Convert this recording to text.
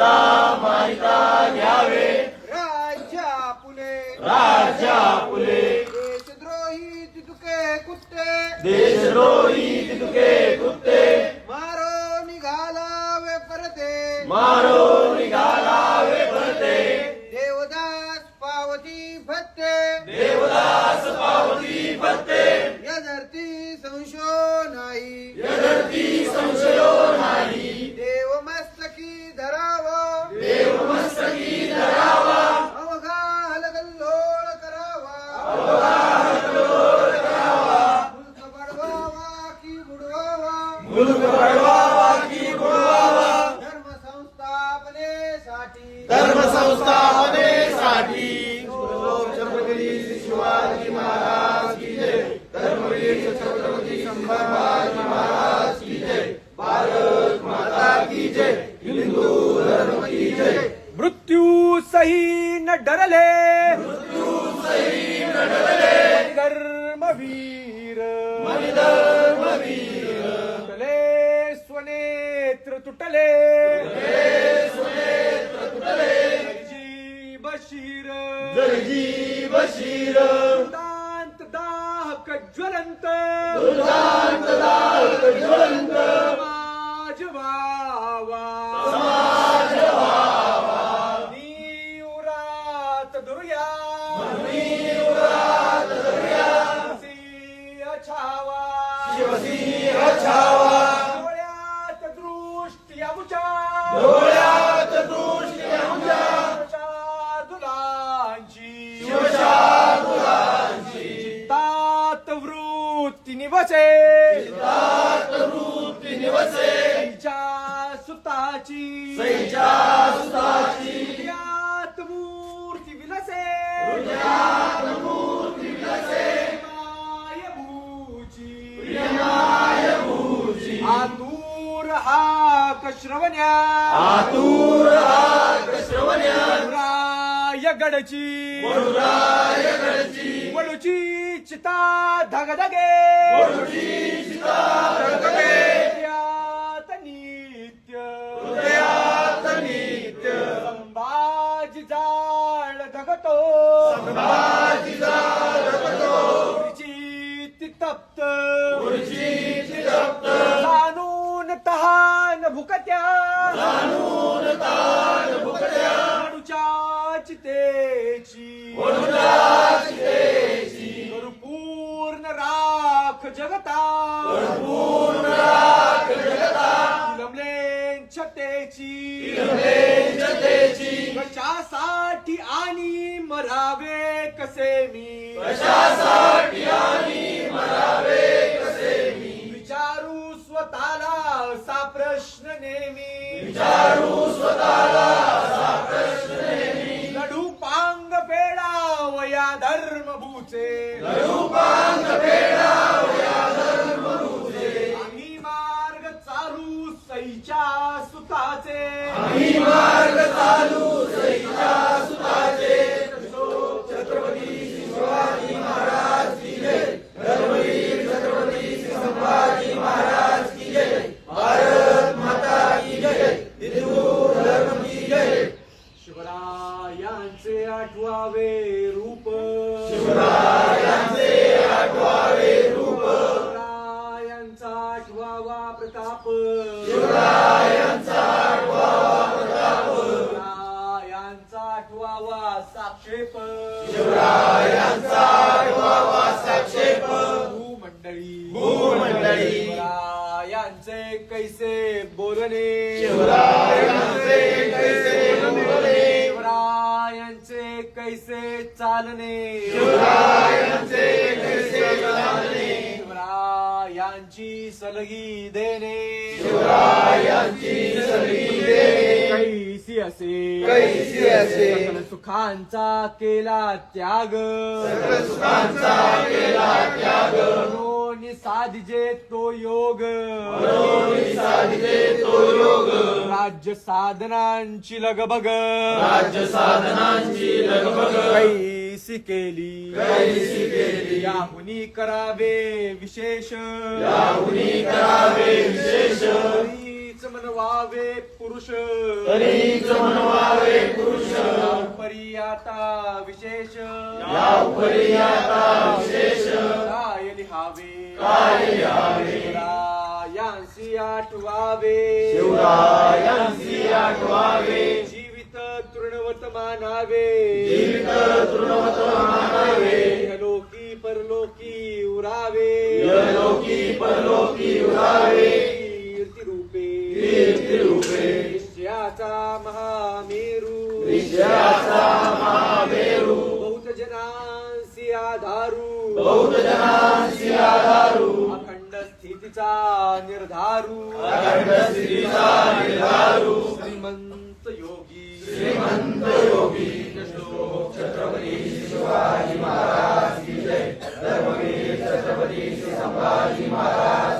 माहिता माहिता घ्यावे राज्य आपुले देशद्रोही तितुके कुत्ते देशद्रोही तितुके कुत्ते मारो निघालावे परते मारो निघालावे परते देवदास पावती भत्ते देवदास पावती भत्ते या धरती संशो नाही यदर्ती संशयो नाही देव मस्तकी धरावा देवमस्तकी धरावा अवघा हलगल्लोळ करावा मुलक बडवावा की बुडवावा मुलुक बळवावा की बुडवावा धर्म संस्थापनेसाठी धर्म संस्थापनेसाठी छत्रपती शिवाजी महाराज की जय धर्मवीर छत्रपती संभाजी महाराज की जय भारत माता की जय हिंदू धर्म की जय मृत्यू सही न डरले धर्मवीर धर्मवीर तुटले स्वनेत्र तुटले जी बशीर जयजी बशीर दांत दाहक ज्वलंत दुर्दांत दाहक ज्वलंत समाज व्हावा समाज व्हावा निउरात दुर्या निउरात दर्या सिंह छावा शिवसिंह छावा डोळ्यात दृष्टी आमुच्या डोळ्यात दृष्टी आमच्या शार्दुलांची शिवशार्दुलांची तात वृत्ती निवसे चित्तात वृत्ती निवसे तिच्या सुताची सैच्या सुताची हृदयात मूर्ती विलसे हृदयात मूर्ती विलसे मायभूची मायभूची आतूर हाक श्रवण्या आतुर हाक श्रवण्या रायगडची वडुरायगडची वडूची चिता धगधगे वडूची चिता धगधगे हृदयात नित्य हृदयात नित्य संभाजी जाळ धगतो संभाजी धगतो चित्त तप्त गुरुची चितप्त जाणून तहान भुकत्या जाणून तान भुकट्या वडूच्या चितेची वडुच्या चितेची करू पूर्ण राख जगता पूर्ण राख जगता लमलेन छतेची जतेची कशासाठी आणि मरावे कसे मी कशासाठी आणि मरावे कसे मी विचारू स्वतःला असा प्रश्न नेहमी विचारू स्वतःला असा प्रश्न नेहमी लढू पांग फेडाव या धर्मभूचे रूपांग फेडावया धर्मरूचे आम्ही मार्ग चालू सईच्या सुताचे आम्ही मार्ग चालू सईच्या सुताचे छत्रपती शिवाजी महाराज की जय धर्मवीर छत्रपती संभाजी महाराज की जय भारत माता की जय हिंदू धर्म की जय शिवरायांचे आठवावे रूप शिवरायांचे आठवावे रूप शिवरायांचा आठवावा प्रताप शिवरायांचा आठवावा प्रताप शिवरायांचा आठवावा साक्षेप शिवरायांचा आठवावा साक्षेप भूमंडळी शिवरायांचे कैसे बोलणे शिवरायांचे कैसे बोलणे शिवरायांचे कैसे चालणे शिवरायांचे कैसे चालणे शिवरायांची सलगी देणे शिवरायांची सलगी देणे कैसी असे कैसी असे सकल सुखांचा केला त्याग सकल सुखांचा केला त्याग मनोनी साधिजे तो योग मनोनी साधिते तो योग राज्य साधनांची लगबग राज्य साधनांची लगबग कैसी केली कैसी केली याहुनी करावे विशेष याहुनी करावे विशेष हीच म्हणवावे पुरुष तरीच म्हणवावे पुरुष परी आता विशेष या उपरी आता विशेष काय लिहावे काय लिहावे शिवरायांसी आठवावे शिवरायांसी आठवावे जीवित तृणवत मानावे जीवित तृणवत मानावे इहलोकी परलोकी उरावे इहलोकी परलोकी उरावे कीर्ती रूपे निश्चयाचा महामेरू विजयाचा महामेरू बहुत जनांसी आधारू बहुत जनांसी आधारू अखंड स्थितीचा निर्धारू अखंड स्थितीचा निर्धारू श्रीमंत योगी श्रीमंत योगी श्लोक छत्रपती शिवाजी महाराज की जय धर्मवीर छत्रपती संभाजी महाराज